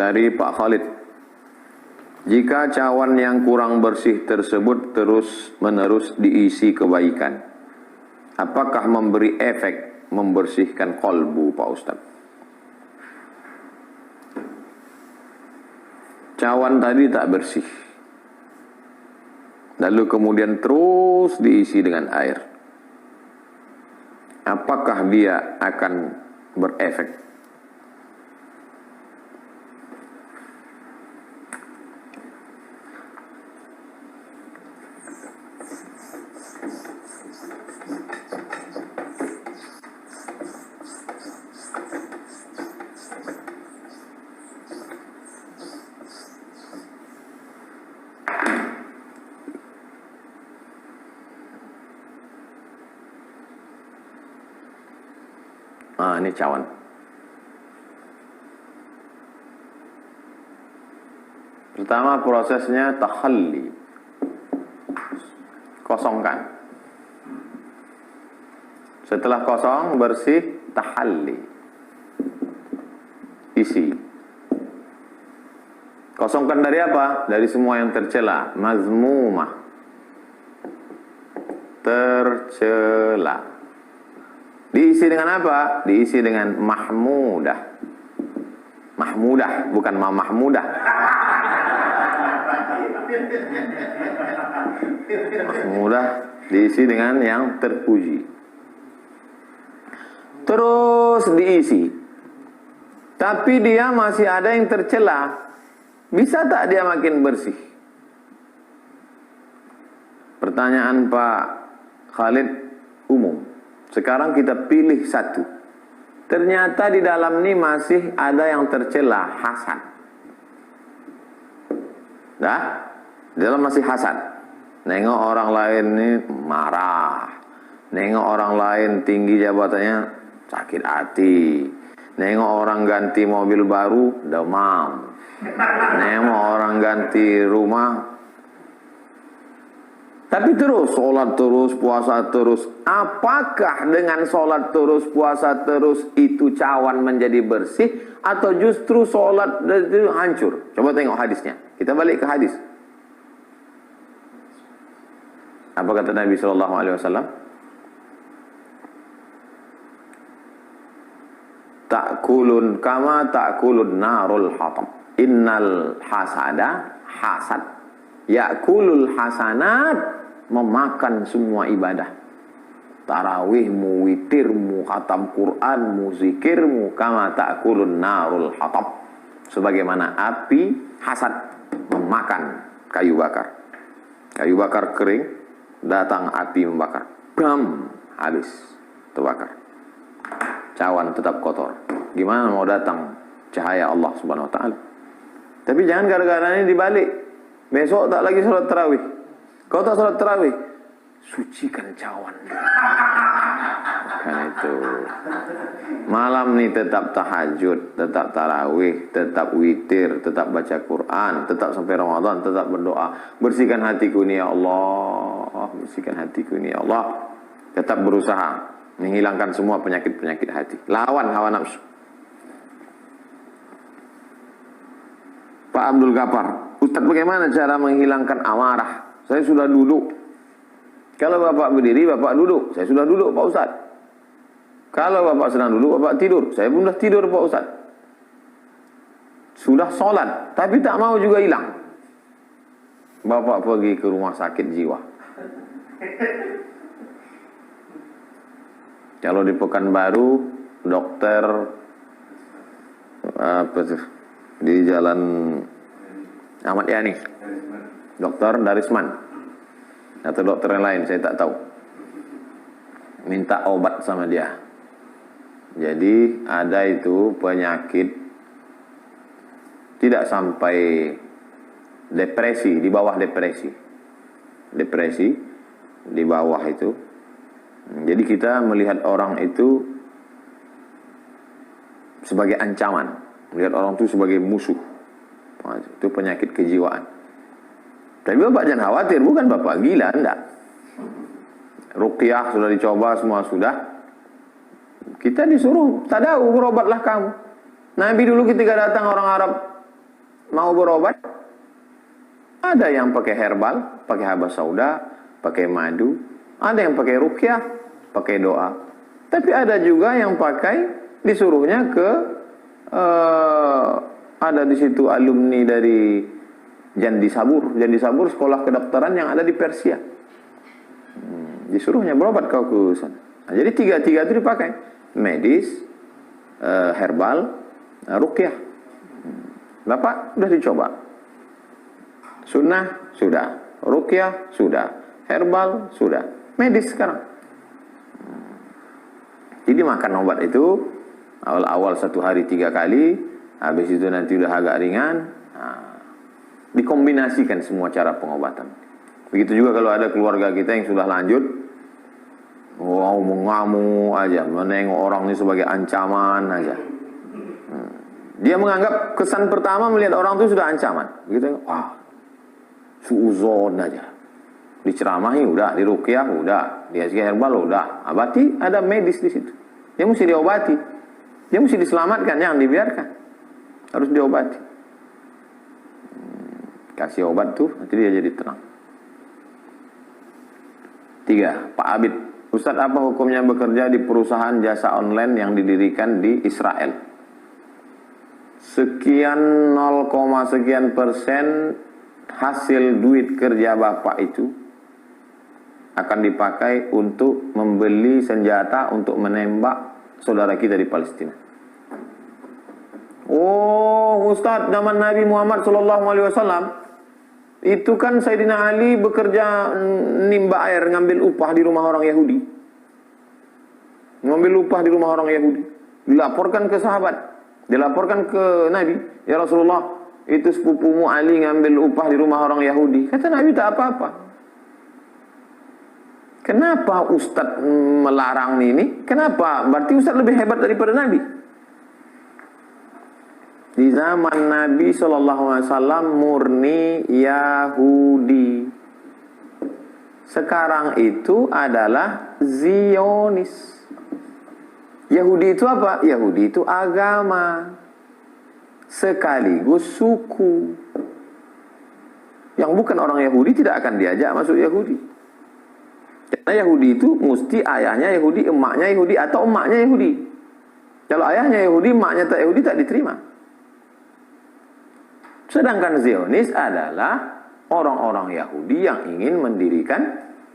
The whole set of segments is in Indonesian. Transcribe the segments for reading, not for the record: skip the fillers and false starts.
Dari Pak Khalid. Jika cawan yang kurang bersih tersebut terus-menerus diisi kebaikan, apakah memberi efek membersihkan kolbu, Pak Ustadz? Cawan tadi tak bersih, lalu kemudian terus diisi dengan air. Apakah dia akan berefek? Ini cawan. Pertama prosesnya takhalli. Kosongkan. Setelah kosong, bersih, tahalli. Isi. Kosongkan dari apa? Dari semua yang tercela. Mazmumah. Tercela. Diisi dengan apa? Diisi dengan mahmudah. Mahmudah, bukan mahmudah. Mahmudah diisi dengan yang terpuji. Terus diisi. Tapi dia masih ada yang tercela. Bisa tak dia makin bersih? Pertanyaan Pak Khalid umum. Sekarang kita pilih satu. Ternyata di dalam ini masih ada yang tercela, hasad. Dah? Di dalam masih hasad. Nengok orang lain ini marah. Nengok orang lain tinggi jabatannya, sakit hati. Nengok orang ganti mobil baru, demam. Nengok orang ganti rumah. Tapi terus, sholat terus, puasa terus. Apakah dengan sholat terus, puasa terus, itu cawan menjadi bersih? Atau justru sholat itu hancur? Coba tengok hadisnya. Kita balik ke hadis. Apa kata Nabi SAW? Ta'kulun kama ta'kulun narul hatab. Innal hasada hasad. Ya'kulul hasanat. Memakan semua ibadah. Tarawihmu, witirmu, khatam Qur'anmu, zikirmu, kama ta'kulun narul hatab. Sebagaimana api hasad memakan kayu bakar. Kayu bakar kering, datang api membakar. Bam, habis, terbakar. Cawan tetap kotor. Gimana mau datang cahaya Allah Subhanahu wa taala? Tapi jangan gara-gara ini dibalik. Besok tak lagi sholat tarawih. Kau tak sholat tarawih, sucikan cawan. Kan itu. Malam nih tetap tahajud, tetap tarawih, tetap witir, tetap baca Quran, tetap sampai Ramadan, tetap berdoa. Bersihkan hatiku ini ya Allah, bersihkan hatiku ini ya Allah. Tetap berusaha menghilangkan semua penyakit-penyakit hati. Lawan hawa nafsu. Pak Abdul Ghaffar, Ustaz bagaimana cara menghilangkan amarah? Saya sudah duduk. Kalau Bapak berdiri, Bapak duduk. Saya sudah duduk, Pak Ustaz. Kalau Bapak sedang duduk, Bapak tidur. Saya pun sudah tidur, Pak Ustaz. Sudah sholat, tapi tak mau juga hilang. Bapak pergi ke rumah sakit jiwa. Kalau di Pekanbaru, dokter di Jalan Ahmad Yani. Dokter Darisman atau dokter yang lain saya tak tahu, minta obat sama dia. Jadi ada itu penyakit tidak sampai depresi, di bawah depresi di bawah itu. Jadi kita melihat orang itu sebagai ancaman, melihat orang itu sebagai musuh. Itu penyakit kejiwaan. Tapi Bapak jangan khawatir, bukan Bapak gila, enggak. Ruqyah sudah dicoba, semua sudah. Kita disuruh, tadau, berobatlah kamu. Nabi dulu ketika datang orang Arab, mau berobat, ada yang pakai herbal, pakai habas sauda, pakai madu, ada yang pakai ruqyah, pakai doa. Tapi ada juga yang pakai, disuruhnya ke ada di situ alumni dari Jandi Sabur. Jandi Sabur sekolah kedokteran yang ada di Persia. Disuruhnya berobat kau ke sana. Nah, jadi tiga-tiga itu dipakai. Medis, herbal, ruqyah. Bapak udah dicoba. Sunnah sudah, ruqyah sudah, herbal sudah, medis sekarang. Jadi makan obat itu awal-awal 1 hari 3 kali, habis itu nanti udah agak ringan. Dikombinasikan semua cara pengobatan. Begitu juga kalau ada keluarga kita yang sudah lanjut, wow, mengamuk aja, menengok orang ini sebagai ancaman aja. Dia menganggap kesan pertama melihat orang itu sudah ancaman. Begitu, suuzon aja. Diceramahi udah, diruqyah udah, dikasih herbal udah. Berarti ada medis di situ. Dia mesti diobati. Dia mesti diselamatkan, jangan dibiarkan. Harus diobati. Kasih obat tuh, nanti dia jadi tenang. 3. Pak Abid, Ustadz, apa hukumnya bekerja di perusahaan jasa online yang didirikan di Israel? Sekian 0, sekian persen hasil duit kerja Bapak itu akan dipakai untuk membeli senjata untuk menembak saudara kita di Palestina. Oh, Ustadz, zaman Nabi Muhammad SAW itu kan Sayyidina Ali bekerja nimba air, ngambil upah di rumah orang Yahudi. Ngambil upah di rumah orang Yahudi. Dilaporkan ke sahabat, dilaporkan ke Nabi, ya Rasulullah, itu sepupumu Ali ngambil upah di rumah orang Yahudi. Kata Nabi, tak apa-apa. Kenapa Ustadz melarang ini? Kenapa? Berarti Ustadz lebih hebat daripada Nabi. Di zaman Nabi SAW murni Yahudi. Sekarang itu adalah Zionis. Yahudi itu apa? Yahudi itu agama. Sekaligus suku. Yang bukan orang Yahudi tidak akan diajak masuk Yahudi. Karena Yahudi itu mesti ayahnya Yahudi, emaknya Yahudi, atau emaknya Yahudi. Kalau ayahnya Yahudi, emaknya tak Yahudi, tak diterima. Sedangkan Zionis adalah orang-orang Yahudi yang ingin mendirikan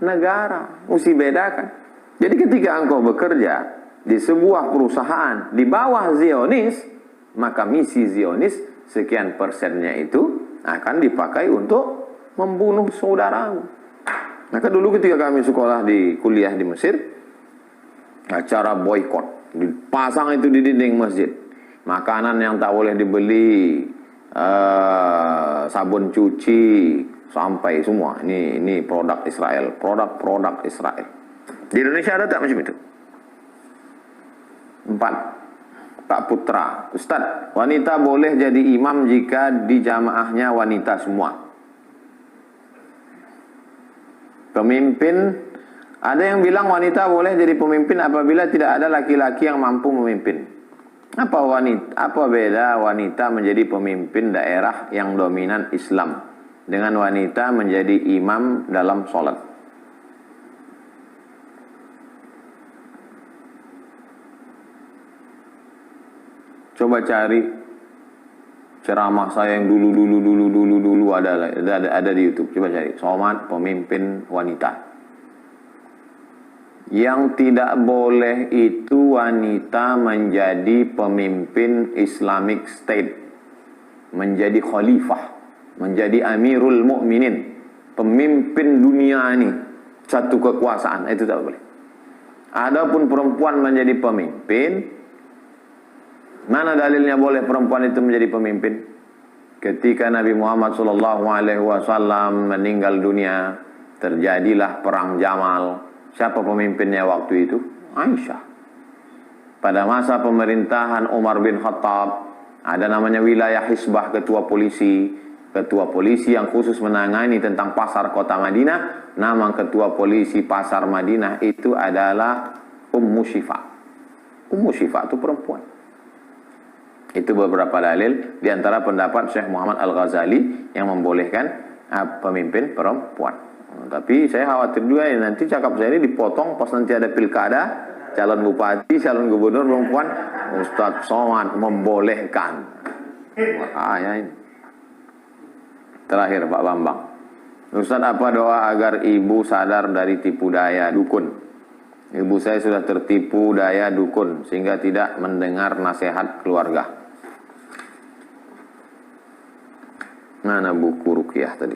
negara. Mesti bedakan. Jadi ketika engkau bekerja di sebuah perusahaan di bawah Zionis, maka misi Zionis sekian persennya itu akan dipakai untuk membunuh saudaramu. Maka dulu ketika kami sekolah di kuliah di Mesir, acara boykot, dipasang itu di dinding masjid. Makanan yang tak boleh dibeli, sabun cuci, sampai semua. Ini produk Israel, produk Israel. Di Indonesia ada tak macam itu? 4. Pak Putra, Ustadz, wanita boleh jadi imam jika di jamaahnya wanita semua. Pemimpin, ada yang bilang wanita boleh jadi pemimpin apabila tidak ada laki-laki yang mampu memimpin. Apa beda wanita menjadi pemimpin daerah yang dominan Islam dengan wanita menjadi imam dalam sholat? Coba cari ceramah saya yang dulu ada di YouTube. Coba cari Somad pemimpin wanita. Yang tidak boleh itu wanita menjadi pemimpin Islamic State, menjadi khalifah, menjadi Amirul Mukminin, pemimpin dunia ini, satu kekuasaan, itu tak boleh. Adapun perempuan menjadi pemimpin, mana dalilnya boleh perempuan itu menjadi pemimpin? Ketika Nabi Muhammad SAW meninggal dunia, terjadilah perang Jamal. Siapa pemimpinnya waktu itu? Aisyah. Pada masa pemerintahan Umar bin Khattab, ada namanya wilayah Hisbah, ketua polisi. Ketua polisi yang khusus menangani tentang pasar kota Madinah. Nama ketua polisi pasar Madinah itu adalah Ummu Syifa. Ummu Syifa itu perempuan. Itu beberapa dalil, di antara pendapat Syekh Muhammad Al-Ghazali yang membolehkan pemimpin perempuan. Tapi saya khawatir juga ya, nanti cakap saya ini dipotong pas nanti ada pilkada, calon bupati, calon gubernur perempuan, Ustadz Somad membolehkan. Makanya ini. Terakhir Pak Bambang. Ustadz, apa doa agar ibu sadar dari tipu daya dukun? Ibu saya sudah tertipu daya dukun sehingga tidak mendengar nasihat keluarga. Mana buku ruqyah tadi?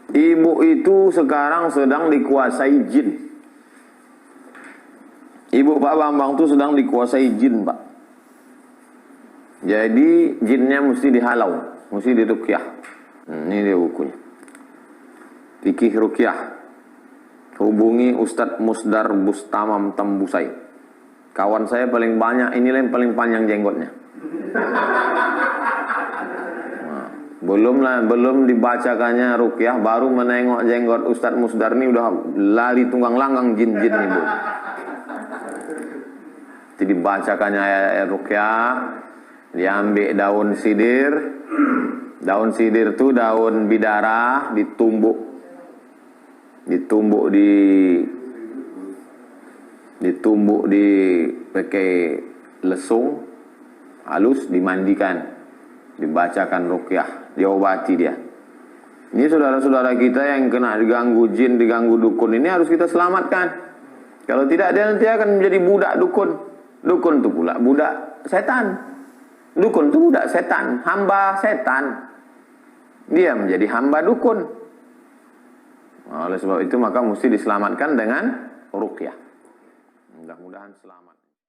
Ibu itu sekarang sedang dikuasai jin. Ibu Pak Bambang itu sedang dikuasai jin, Pak. Jadi jinnya mesti dihalau, mesti diruqyah. Ini dia bukunya. Fikih ruqyah. Hubungi Ustadz Musdar Bustamam Tembusai. Kawan saya paling banyak, inilah yang paling panjang jenggotnya. Nah, belum dibacakannya ruqyah, baru menengok jenggot Ustadz Musdar ini udah lari tunggang langgang jin-jin nih, Bu. Jadi dibacakannya ayat ruqyah, diambil daun sidir. Daun sidir itu daun bidara, ditumbuk pakai lesung halus, dimandikan, dibacakan ruqyah, diobati dia. Ini saudara-saudara kita yang kena diganggu jin, diganggu dukun, ini harus kita selamatkan. Kalau tidak, dia nanti akan menjadi budak dukun. Dukun itu pula budak setan. Dukun itu budak setan, hamba setan. Dia menjadi hamba dukun. Oleh sebab itu maka mesti diselamatkan dengan ruqyah. Mudah-mudahan selamat.